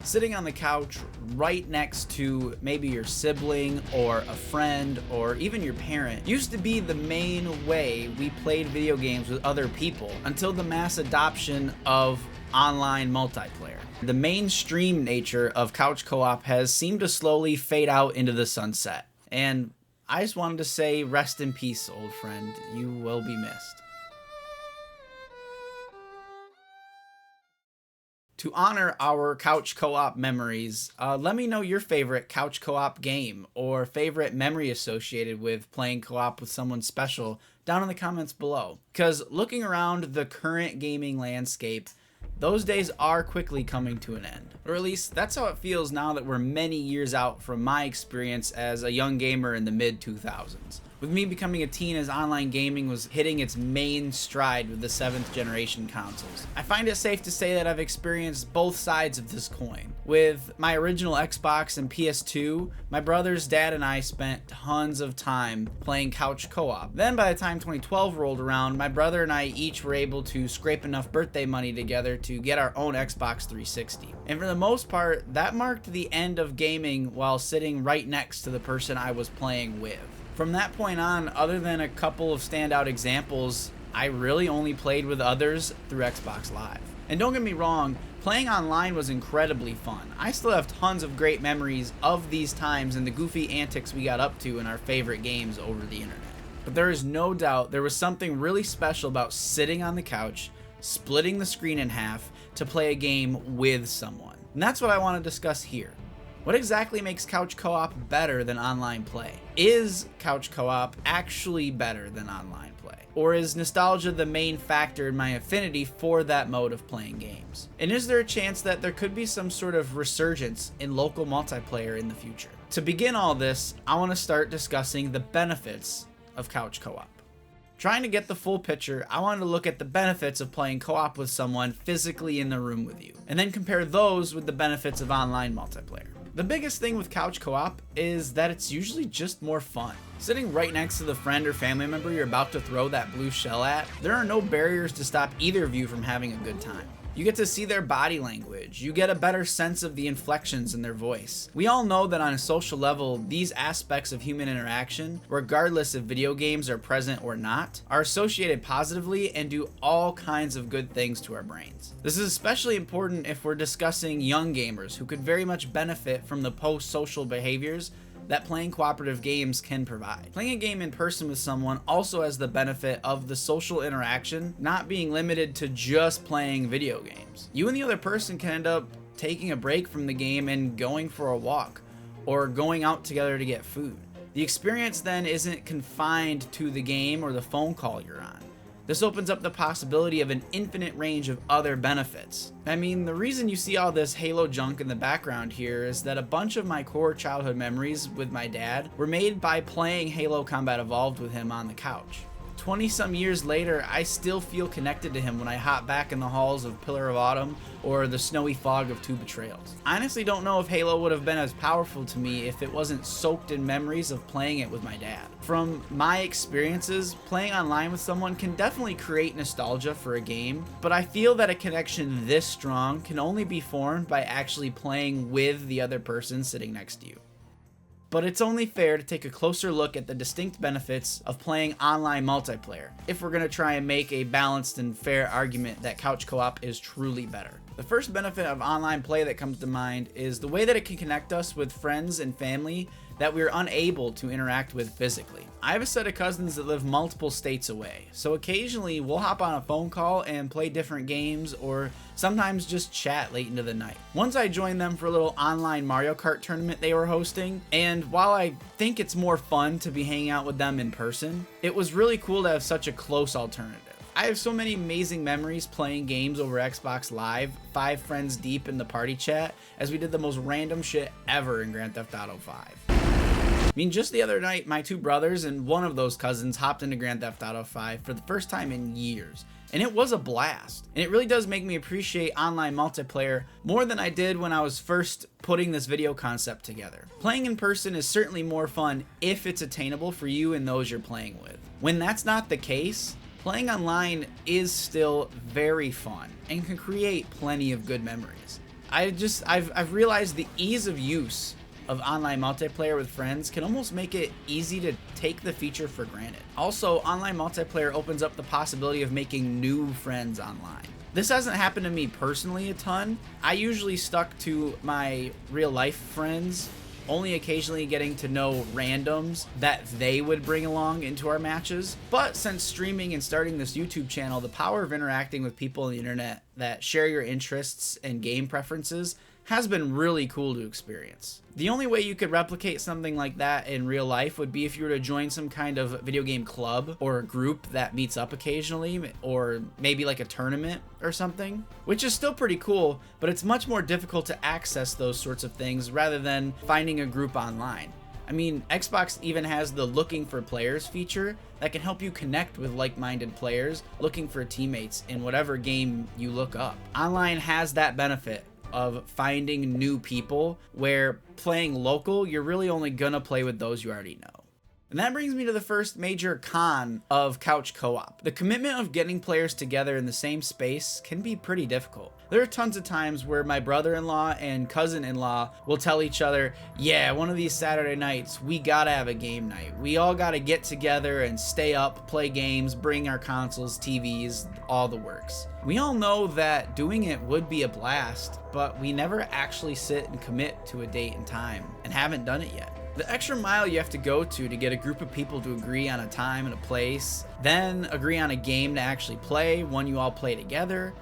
Sitting on the couch right next to maybe your sibling or a friend or even your parent used to be the main way we played video games with other people until the mass adoption of online multiplayer. The mainstream nature of couch co-op has seemed to slowly fade out into the sunset. And I just wanted to say rest in peace, old friend. You will be missed. To honor our couch co-op memories, let me know your favorite couch co-op game or favorite memory associated with playing co-op with someone special down in the comments below. Because looking around the current gaming landscape, those days are quickly coming to an end. Or at least that's how it feels now that we're many years out from my experience as a young gamer in the mid-2000s. With me becoming a teen as online gaming was hitting its main stride with the 7th generation consoles. I find it safe to say that I've experienced both sides of this coin. With my original Xbox and PS2, my brothers, dad, and I spent tons of time playing couch co-op. Then by the time 2012 rolled around, my brother and I each were able to scrape enough birthday money together to get our own Xbox 360. And for the most part, that marked the end of gaming while sitting right next to the person I was playing with. From that point on, other than a couple of standout examples, I really only played with others through Xbox Live. And don't get me wrong, playing online was incredibly fun. I still have tons of great memories of these times and the goofy antics we got up to in our favorite games over the internet. But there is no doubt there was something really special about sitting on the couch, splitting the screen in half to play a game with someone. And that's what I want to discuss here. What exactly makes couch co-op better than online play? Is couch co-op actually better than online play? Or is nostalgia the main factor in my affinity for that mode of playing games? And is there a chance that there could be some sort of resurgence in local multiplayer in the future? To begin all this, I want to start discussing the benefits of couch co-op. Trying to get the full picture, I wanted to look at the benefits of playing co-op with someone physically in the room with you, and then compare those with the benefits of online multiplayer. The biggest thing with couch co-op is that it's usually just more fun. Sitting right next to the friend or family member you're about to throw that blue shell at, there are no barriers to stop either of you from having a good time. You get to see their body language, you get a better sense of the inflections in their voice. We all know that on a social level, these aspects of human interaction, regardless if video games are present or not, are associated positively and do all kinds of good things to our brains. This is especially important if we're discussing young gamers who could very much benefit from the post-social behaviors that playing cooperative games can provide. Playing a game in person with someone also has the benefit of the social interaction not being limited to just playing video games. You and the other person can end up taking a break from the game and going for a walk, or going out together to get food. The experience then isn't confined to the game or the phone call you're on. This opens up the possibility of an infinite range of other benefits. I mean, the reason you see all this Halo junk in the background here is that a bunch of my core childhood memories with my dad were made by playing Halo Combat Evolved with him on the couch. 20-some years later, I still feel connected to him when I hop back in the halls of Pillar of Autumn or the snowy fog of Two Betrayals. I honestly don't know if Halo would have been as powerful to me if it wasn't soaked in memories of playing it with my dad. From my experiences, playing online with someone can definitely create nostalgia for a game, but I feel that a connection this strong can only be formed by actually playing with the other person sitting next to you. But it's only fair to take a closer look at the distinct benefits of playing online multiplayer if we're going to try and make a balanced and fair argument that couch co-op is truly better. The first benefit of online play that comes to mind is the way that it can connect us with friends and family that we're unable to interact with physically. I have a set of cousins that live multiple states away, so occasionally we'll hop on a phone call and play different games or sometimes just chat late into the night. Once I joined them for a little online Mario Kart tournament they were hosting, and while I think it's more fun to be hanging out with them in person, it was really cool to have such a close alternative. I have so many amazing memories playing games over Xbox Live, 5 friends deep in the party chat, as we did the most random shit ever in Grand Theft Auto 5. I mean, just the other night, my 2 brothers and one of those cousins hopped into Grand Theft Auto 5 for the first time in years, and it was a blast. And it really does make me appreciate online multiplayer more than I did when I was first putting this video concept together. Playing in person is certainly more fun if it's attainable for you and those you're playing with. When that's not the case, playing online is still very fun and can create plenty of good memories. I've realized the ease of use of online multiplayer with friends can almost make it easy to take the feature for granted. Also, online multiplayer opens up the possibility of making new friends online. This hasn't happened to me personally a ton. I usually stuck to my real life friends, only occasionally getting to know randoms that they would bring along into our matches. But since streaming and starting this YouTube channel, the power of interacting with people on the internet that share your interests and game preferences has been really cool to experience. The only way you could replicate something like that in real life would be if you were to join some kind of video game club or a group that meets up occasionally, or maybe like a tournament or something, which is still pretty cool, but it's much more difficult to access those sorts of things rather than finding a group online. I mean, Xbox even has the looking for players feature that can help you connect with like-minded players looking for teammates in whatever game you look up. Online has that benefit of finding new people, where playing local, you're really only gonna play with those you already know. And that brings me to the first major con of couch co-op. The commitment of getting players together in the same space can be pretty difficult. There are tons of times where my brother-in-law and cousin-in-law will tell each other, yeah, one of these Saturday nights, we gotta have a game night. We all gotta get together and stay up, play games, bring our consoles, TVs, all the works. We all know that doing it would be a blast, but we never actually sit and commit to a date and time, and haven't done it yet. The extra mile you have to go to get a group of people to agree on a time and a place, then agree on a game to actually play, one you all play together.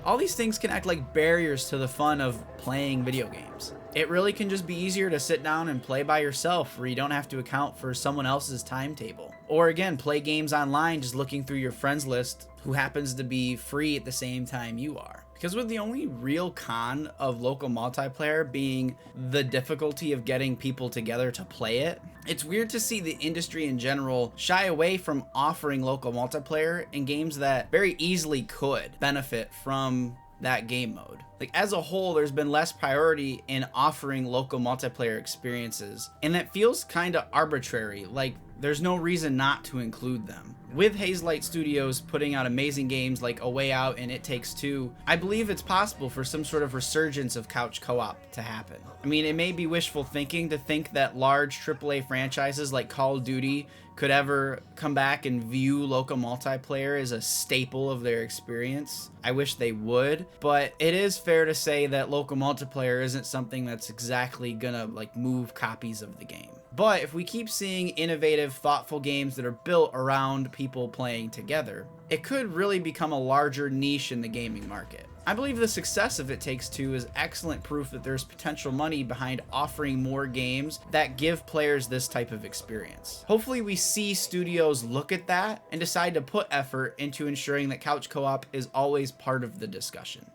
All these things can act like barriers to the fun of playing video games. It really can just be easier to sit down and play by yourself, where you don't have to account for someone else's timetable. Or again, play games online just looking through your friends list who happens to be free at the same time you are. Because with the only real con of local multiplayer being the difficulty of getting people together to play it, it's weird to see the industry in general shy away from offering local multiplayer in games that very easily could benefit from that game mode. Like, as a whole, there's been less priority in offering local multiplayer experiences, and that feels kind of arbitrary, like there's no reason not to include them. With Hazelight Studios putting out amazing games like A Way Out and It Takes Two, I believe it's possible for some sort of resurgence of couch co-op to happen. I mean, it may be wishful thinking to think that large AAA franchises like Call of Duty could ever come back and view local multiplayer as a staple of their experience. I wish they would, but it is fair to say that local multiplayer isn't something that's exactly gonna like move copies of the game. But if we keep seeing innovative, thoughtful games that are built around people playing together, it could really become a larger niche in the gaming market. I believe the success of It Takes Two is excellent proof that there's potential money behind offering more games that give players this type of experience. Hopefully we see studios look at that and decide to put effort into ensuring that couch co-op is always part of the discussion.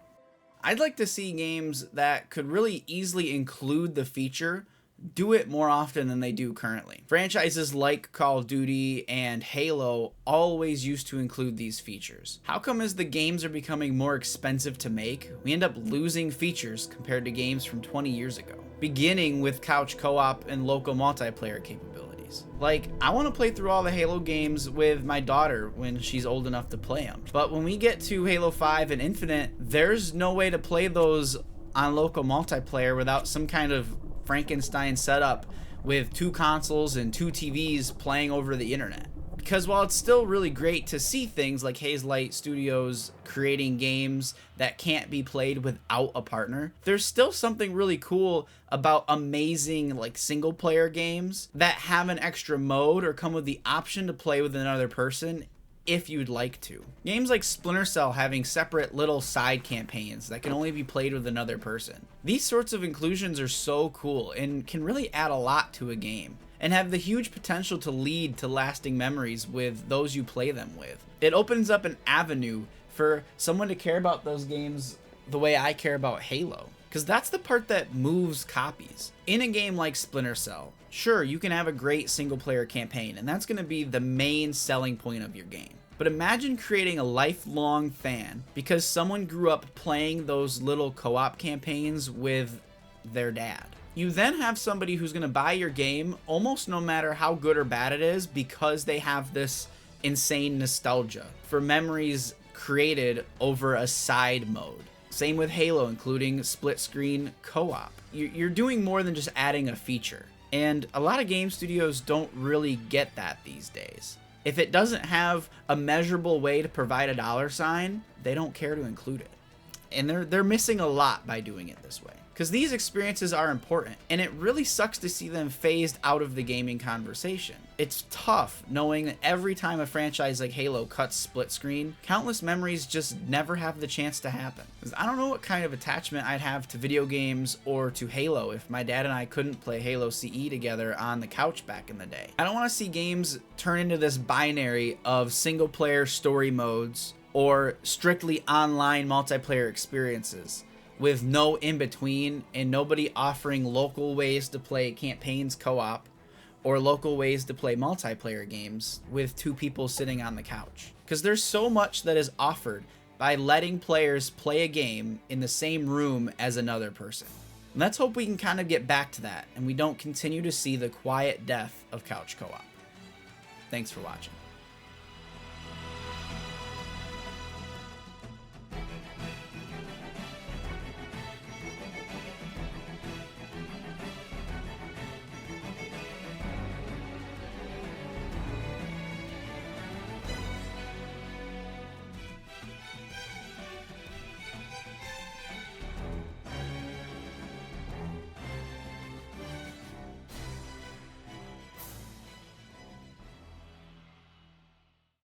I'd like to see games that could really easily include the feature do it more often than they do currently. Franchises like Call of Duty and Halo always used to include these features. How come as the games are becoming more expensive to make, we end up losing features compared to games from 20 years ago? Beginning with couch co-op and local multiplayer capabilities. Like, I want to play through all the Halo games with my daughter when she's old enough to play them. But when we get to Halo 5 and Infinite, there's no way to play those on local multiplayer without some kind of Frankenstein setup with 2 consoles and 2 TVs playing over the internet. Because while it's still really great to see things like Hazelight Studios creating games that can't be played without a partner, there's still something really cool about amazing like single player games that have an extra mode or come with the option to play with another person if you'd like to. Games like Splinter Cell having separate little side campaigns that can only be played with another person. These sorts of inclusions are so cool and can really add a lot to a game, and have the huge potential to lead to lasting memories with those you play them with. It opens up an avenue for someone to care about those games the way I care about Halo, because that's the part that moves copies. In a game like Splinter Cell, sure, you can have a great single player campaign, and that's going to be the main selling point of your game. But imagine creating a lifelong fan because someone grew up playing those little co-op campaigns with their dad. You then have somebody who's going to buy your game almost no matter how good or bad it is, because they have this insane nostalgia for memories created over a side mode. Same with Halo, including split screen co-op. You're doing more than just adding a feature. And a lot of game studios don't really get that these days. If it doesn't have a measurable way to provide a dollar sign, they don't care to include it. And they're missing a lot by doing it this way. Because these experiences are important, and it really sucks to see them phased out of the gaming conversation. It's tough knowing that every time a franchise like Halo cuts split screen, countless memories just never have the chance to happen. 'Cause I don't know what kind of attachment I'd have to video games or to Halo if my dad and I couldn't play Halo CE together on the couch back in the day. I don't want to see games turn into this binary of single player story modes or strictly online multiplayer experiences, with no in-between and nobody offering local ways to play campaigns co-op or local ways to play multiplayer games with two people sitting on the couch. Because there's so much that is offered by letting players play a game in the same room as another person. And let's hope we can kind of get back to that and we don't continue to see the quiet death of couch co-op. Thanks for watching.